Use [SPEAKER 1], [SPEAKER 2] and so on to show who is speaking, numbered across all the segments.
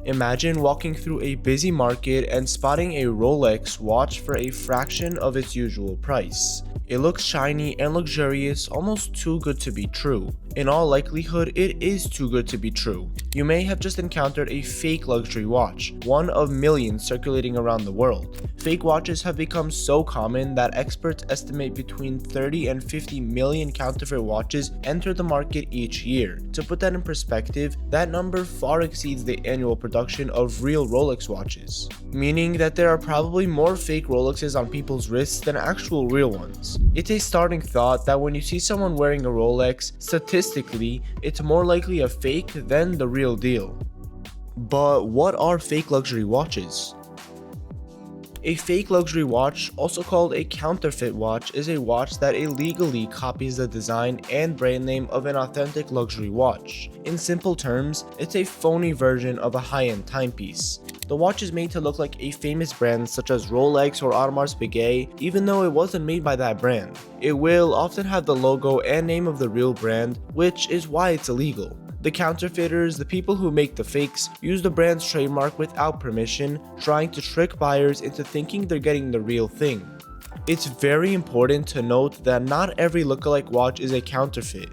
[SPEAKER 1] Imagine walking through a busy market and spotting a Rolex watch for a fraction of its usual price. It looks shiny and luxurious, almost too good to be true. In all likelihood, it is too good to be true. You may have just encountered a fake luxury watch, one of millions circulating around the world. Fake watches have become so common that experts estimate between 30 and 50 million counterfeit watches enter the market each year. To put that in perspective, that number far exceeds the annual production of real Rolex watches, meaning that there are probably more fake Rolexes on people's wrists than actual real ones. It's a starting thought that when you see someone wearing a Rolex, statistically, it's more likely a fake than the real deal. But what are fake luxury watches? A fake luxury watch, also called a counterfeit watch, is a watch that illegally copies the design and brand name of an authentic luxury watch. In simple terms, it's a phony version of a high-end timepiece. The watch is made to look like a famous brand such as Rolex or Audemars Piguet, even though it wasn't made by that brand. It will often have the logo and name of the real brand, which is why it's illegal. The counterfeiters, the people who make the fakes, use the brand's trademark without permission, trying to trick buyers into thinking they're getting the real thing. It's very important to note that not every lookalike watch is a counterfeit.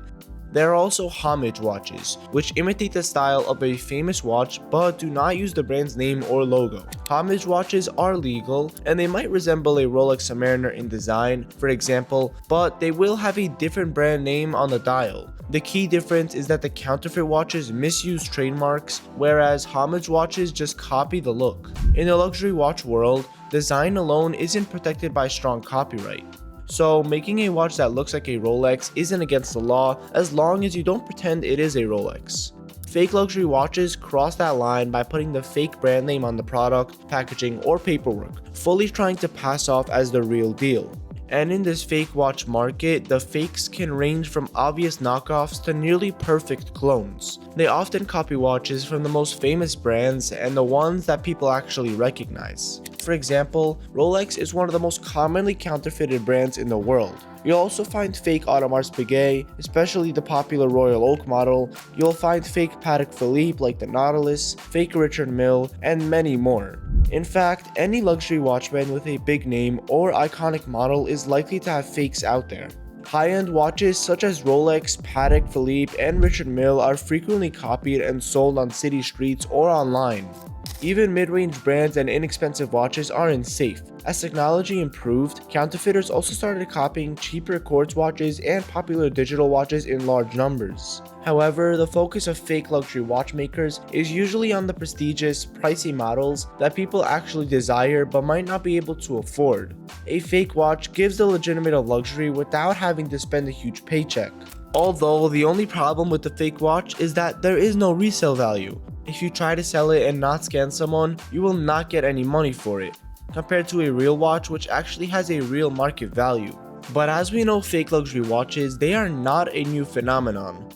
[SPEAKER 1] There are also homage watches, which imitate the style of a famous watch but do not use the brand's name or logo. Homage watches are legal, and they might resemble a Rolex Submariner in design, for example, but they will have a different brand name on the dial. The key difference is that the counterfeit watches misuse trademarks, whereas homage watches just copy the look. In the luxury watch world, design alone isn't protected by strong copyright. So making a watch that looks like a Rolex isn't against the law as long as you don't pretend it is a Rolex. Fake luxury watches cross that line by putting the fake brand name on the product, packaging, or paperwork, fully trying to pass off as the real deal. And in this fake watch market, the fakes can range from obvious knockoffs to nearly perfect clones. They often copy watches from the most famous brands and the ones that people actually recognize. For example, Rolex is one of the most commonly counterfeited brands in the world. You'll also find fake Audemars Piguet, especially the popular Royal Oak model. You'll find fake Patek Philippe like the Nautilus, fake Richard Mille, and many more. In fact, any luxury watch brand with a big name or iconic model is likely to have fakes out there. High-end watches such as Rolex, Patek Philippe, and Richard Mille are frequently copied and sold on city streets or online. Even mid-range brands and inexpensive watches aren't safe. As technology improved, counterfeiters also started copying cheaper quartz watches and popular digital watches in large numbers. However, the focus of fake luxury watchmakers is usually on the prestigious, pricey models that people actually desire but might not be able to afford. A fake watch gives the legitimate of luxury without having to spend a huge paycheck. Although the only problem with the fake watch is that there is no resale value. If you try to sell it and not scam someone, you will not get any money for it, compared to a real watch which actually has a real market value. But as we know, fake luxury watches, they are not a new phenomenon.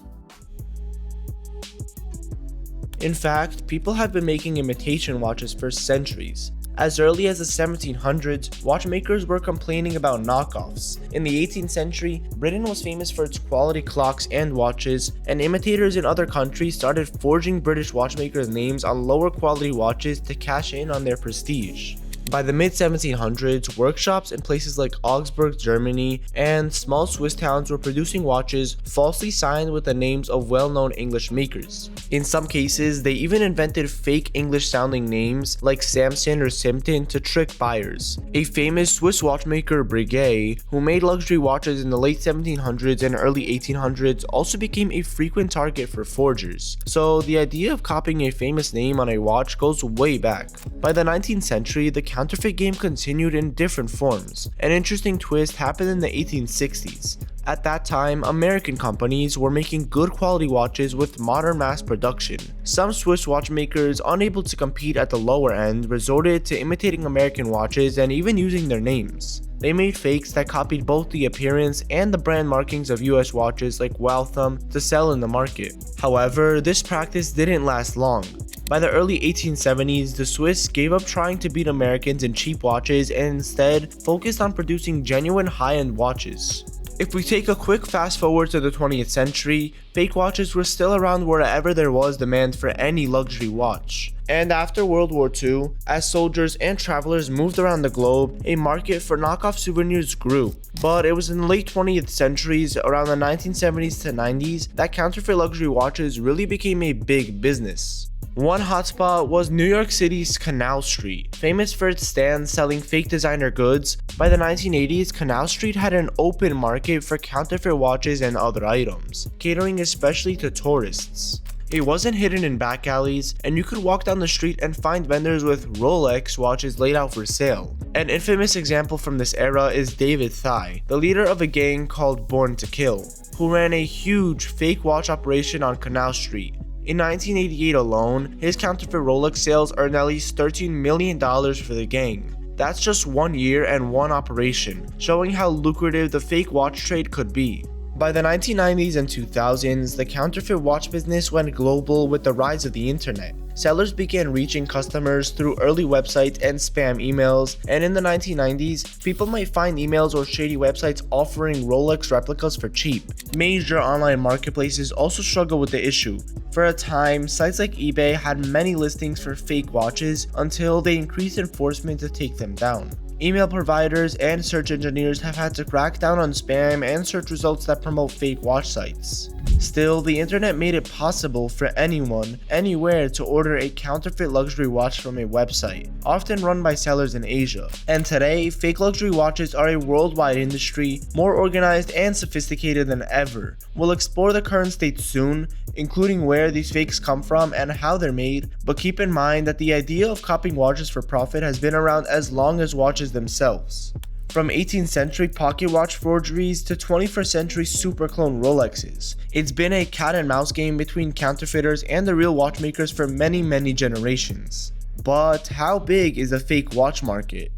[SPEAKER 1] In fact, people have been making imitation watches for centuries. As early as the 1700s, watchmakers were complaining about knockoffs. In the 18th century, Britain was famous for its quality clocks and watches, and imitators in other countries started forging British watchmakers' names on lower quality watches to cash in on their prestige. By the mid-1700s, workshops in places like Augsburg, Germany, and small Swiss towns were producing watches falsely signed with the names of well-known English makers. In some cases, they even invented fake English-sounding names like Samson or Simpton to trick buyers. A famous Swiss watchmaker, Breguet, who made luxury watches in the late 1700s and early 1800s, also became a frequent target for forgers. So the idea of copying a famous name on a watch goes way back. By the 19th century, the counterfeit game continued in different forms. An interesting twist happened in the 1860s. At that time, American companies were making good quality watches with modern mass production. Some Swiss watchmakers, unable to compete at the lower end, resorted to imitating American watches and even using their names. They made fakes that copied both the appearance and the brand markings of US watches like Waltham to sell in the market. However, this practice didn't last long. By the early 1870s, the Swiss gave up trying to beat Americans in cheap watches and instead focused on producing genuine high-end watches. If we take a quick fast forward to the 20th century, fake watches were still around wherever there was demand for any luxury watch. And after World War II, as soldiers and travelers moved around the globe, a market for knockoff souvenirs grew. But it was in the late 20th centuries, around the 1970s to 90s, that counterfeit luxury watches really became a big business. One hotspot was New York City's Canal Street. Famous for its stands selling fake designer goods, by the 1980s, Canal Street had an open market for counterfeit watches and other items, catering especially to tourists. It wasn't hidden in back alleys, and you could walk down the street and find vendors with Rolex watches laid out for sale. An infamous example from this era is David Thye, the leader of a gang called Born to Kill, who ran a huge fake watch operation on Canal Street. In 1988 alone, his counterfeit Rolex sales earned at least $13 million for the gang. That's just 1 year and one operation, showing how lucrative the fake watch trade could be. By the 1990s and 2000s, the counterfeit watch business went global with the rise of the internet. Sellers began reaching customers through early websites and spam emails, and in the 1990s, people might find emails or shady websites offering Rolex replicas for cheap. Major online marketplaces also struggle with the issue. For a time, sites like eBay had many listings for fake watches until they increased enforcement to take them down. Email providers and search engineers have had to crack down on spam and search results that promote fake watch sites. Still, the internet made it possible for anyone, anywhere to order a counterfeit luxury watch from a website, often run by sellers in Asia. And today, fake luxury watches are a worldwide industry, more organized and sophisticated than ever. We'll explore the current state soon, including where these fakes come from and how they're made, but keep in mind that the idea of copying watches for profit has been around as long as watches themselves. From 18th century pocket watch forgeries to 21st century super clone Rolexes, it's been a cat and mouse game between counterfeiters and the real watchmakers for many generations. But how big is the fake watch market?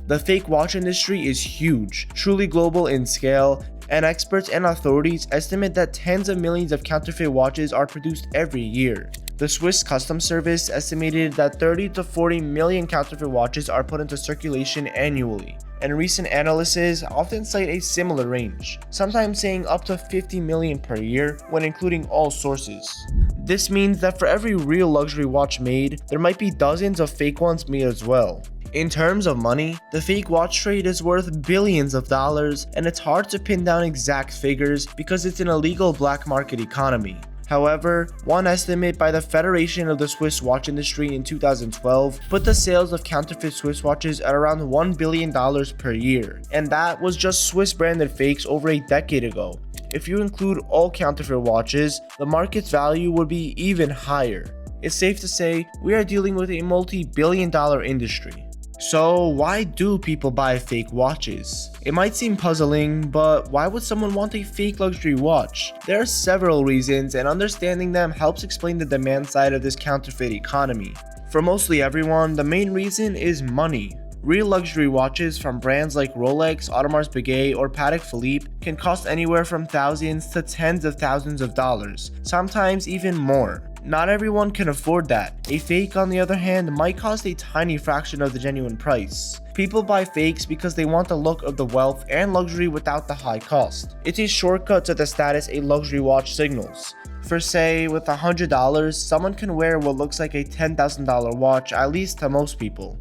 [SPEAKER 1] The fake watch industry is huge, truly global in scale, and experts and authorities estimate that tens of millions of counterfeit watches are produced every year. The Swiss Customs Service estimated that 30 to 40 million counterfeit watches are put into circulation annually, and recent analyses often cite a similar range, sometimes saying up to 50 million per year when including all sources. This means that for every real luxury watch made, there might be dozens of fake ones made as well. In terms of money, the fake watch trade is worth billions of dollars, and it's hard to pin down exact figures because it's an illegal black market economy. However, one estimate by the Federation of the Swiss Watch Industry in 2012 put the sales of counterfeit Swiss watches at around $1 billion per year, and that was just Swiss branded fakes over a decade ago. If you include all counterfeit watches, the market's value would be even higher. It's safe to say we are dealing with a multi-billion-dollar industry. So why do people buy fake watches? It might seem puzzling, but why would someone want a fake luxury watch? There are several reasons, and understanding them helps explain the demand side of this counterfeit economy. For mostly everyone, the main reason is money. Real luxury watches from brands like Rolex, Audemars Piguet, or Patek Philippe can cost anywhere from thousands to tens of thousands of dollars, sometimes even more. Not everyone can afford that. A fake, on the other hand, might cost a tiny fraction of the genuine price. People buy fakes because they want the look of the wealth and luxury without the high cost. It's a shortcut to the status a luxury watch signals. For say, with $100, someone can wear what looks like a $10,000 watch, at least to most people.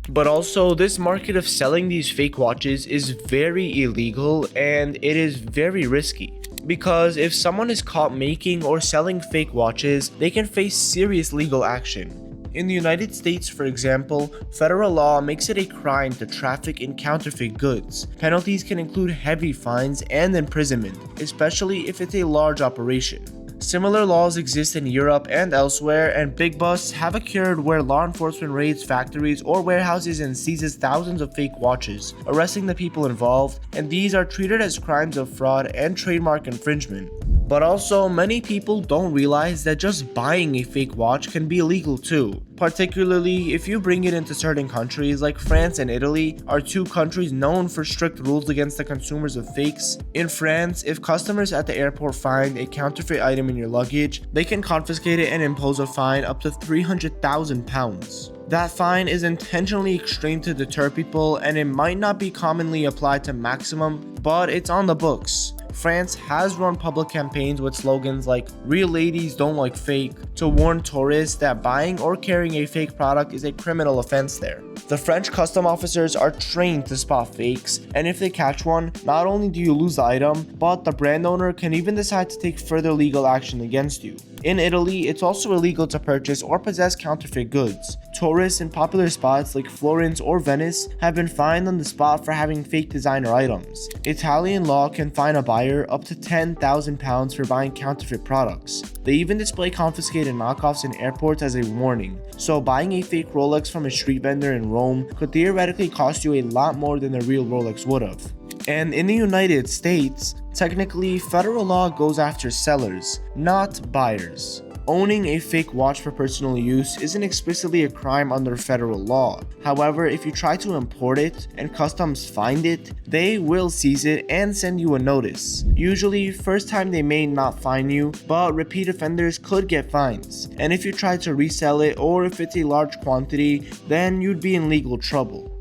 [SPEAKER 1] But also, this market of selling these fake watches is very illegal and it is very risky. Because if someone is caught making or selling fake watches, they can face serious legal action. In the United States, for example, federal law makes it a crime to traffic in counterfeit goods. Penalties can include heavy fines and imprisonment, especially if it's a large operation. Similar laws exist in Europe and elsewhere, and big busts have occurred where law enforcement raids factories or warehouses and seizes thousands of fake watches, arresting the people involved, and these are treated as crimes of fraud and trademark infringement. But also, many people don't realize that just buying a fake watch can be illegal too, particularly if you bring it into certain countries like France and Italy are two countries known for strict rules against the consumers of fakes. In France, if customers at the airport find a counterfeit item in your luggage, they can confiscate it and impose a fine up to £300,000. That fine is intentionally extreme to deter people, and it might not be commonly applied to maximum, but it's on the books. France has run public campaigns with slogans like "Real ladies don't like fake" to warn tourists that buying or carrying a fake product is a criminal offense there. The French custom officers are trained to spot fakes, and if they catch one, not only do you lose the item, but the brand owner can even decide to take further legal action against you. In Italy, it's also illegal to purchase or possess counterfeit goods. Tourists in popular spots like Florence or Venice have been fined on the spot for having fake designer items. Italian law can fine a buyer up to £10,000 for buying counterfeit products. They even display confiscated knockoffs in airports as a warning. So buying a fake Rolex from a street vendor in Rome could theoretically cost you a lot more than a real Rolex would have. And in the United States, technically, federal law goes after sellers, not buyers. Owning a fake watch for personal use isn't explicitly a crime under federal law. However, if you try to import it and customs find it, they will seize it and send you a notice. Usually, first time they may not fine you, but repeat offenders could get fines. And if you try to resell it, or if it's a large quantity, then you'd be in legal trouble.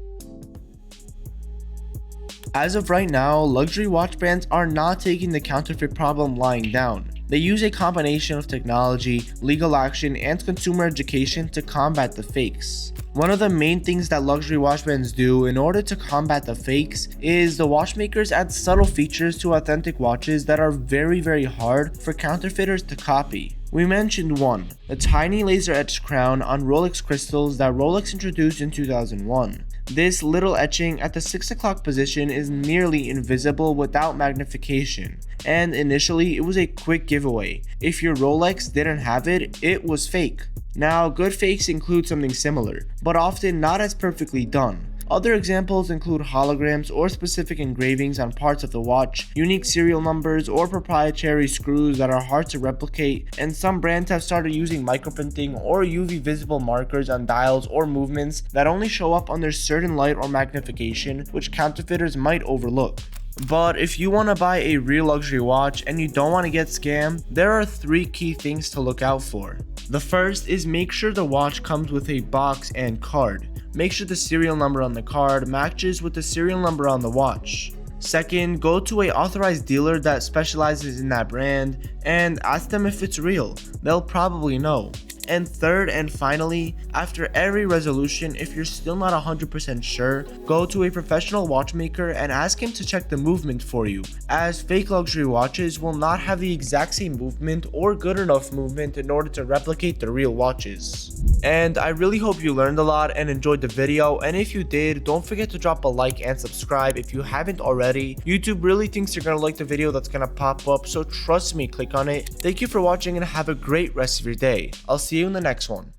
[SPEAKER 1] As of right now, luxury watch brands are not taking the counterfeit problem lying down. They use a combination of technology, legal action, and consumer education to combat the fakes. One of the main things that luxury watch brands do in order to combat the fakes is the watchmakers add subtle features to authentic watches that are very hard for counterfeiters to copy. We mentioned one, the tiny laser etched crown on Rolex crystals that Rolex introduced in 2001. This little etching at the 6 o'clock position is nearly invisible without magnification, and initially it was a quick giveaway. If your Rolex didn't have it, it was fake. Now, good fakes include something similar, but often not as perfectly done. Other examples include holograms or specific engravings on parts of the watch, unique serial numbers, or proprietary screws that are hard to replicate, and some brands have started using microprinting or UV visible markers on dials or movements that only show up under certain light or magnification, which counterfeiters might overlook. But if you want to buy a real luxury watch and you don't want to get scammed, there are 3 key things to look out for. The first is make sure the watch comes with a box and card. Make sure the serial number on the card matches with the serial number on the watch. Second, go to an authorized dealer that specializes in that brand and ask them if it's real. They'll probably know. And third and finally, after every resolution, if you're still not 100% sure, go to a professional watchmaker and ask him to check the movement for you, as fake luxury watches will not have the exact same movement or good enough movement in order to replicate the real watches. And I really hope you learned a lot and enjoyed the video, and if you did, don't forget to drop a like and subscribe if you haven't already. YouTube really thinks you're gonna like the video that's gonna pop up, so trust me, click on it. Thank you for watching and have a great rest of your day. I'll see you in the next one.